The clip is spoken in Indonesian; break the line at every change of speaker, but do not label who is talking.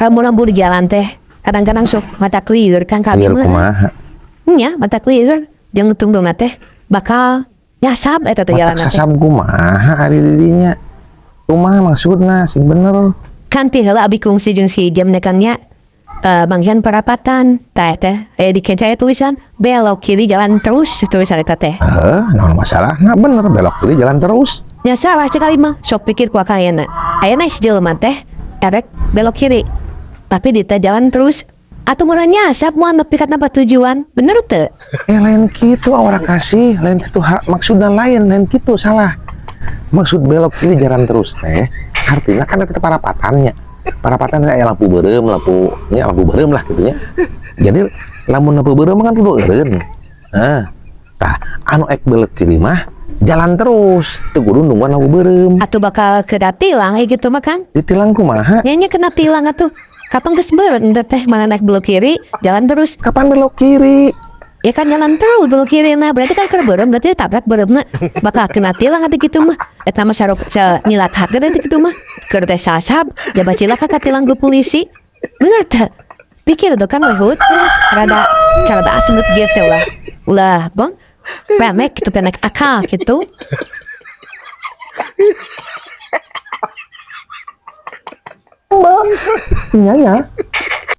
rambu-rambu di jalan teh kadang-kadang sok mata clear kan kami
Clear
mah.
kumaha?
Nya mata clear jeung tungtung teh bakal nyasab eta teh jalan
Matak
teh.
sasab kumaha ari didinya? Kumaha maksudna sing bener?
Kan pi heula abi kungsi jeung si jam nekangnya bangkian perapatan tah teh di kencaya tulisan belok kiri jalan terus tulisan eta teh.
Naon masalahna bener belok kiri jalan terus.
Nya salah cek abi mah sok pikir ku akayana. Ayeuna si jelema teh erek belok kiri. Tapi di teh jalan terus atuh meureun nyasap moal nepi ka tempat tujuan. Bener teu?
Lain gitu orang kasih, lain gitu maksudnya lain gitu salah. Maksud belok kiri jalan terus teh artinya kan itu parapatannya. Parapatan aya lampu beureum, lampu lah gitu nya. Jadi lamun lampu beureum kan kudu eureun. Nah, tah anu ek belok kiri mah jalan terus, teu kudu nungguan lampu beureum.
Atuh bakal kedap tilang gitu mah kan?
Ditilang kumaha?
Nya kena tilang atuh. Kapan geus beureun teh mana naik belok kiri jalan terus.
Kapan belok kiri?
Ya kan jalan terus belok kiri nah berarti kan keur beureum berarti tabrak beureumna bakal kena tilang atuh kitu mah. Eta mah sarok nyilat harga teh kitu mah. Keur teh sasab jabat cilaka ka tilang ku polisi. Bener teh. Pikir tuh kan wehut rada cara asmut gitu lah. Ulah bang. Remek gitu penek akal gitu.
Mbak, nyanya.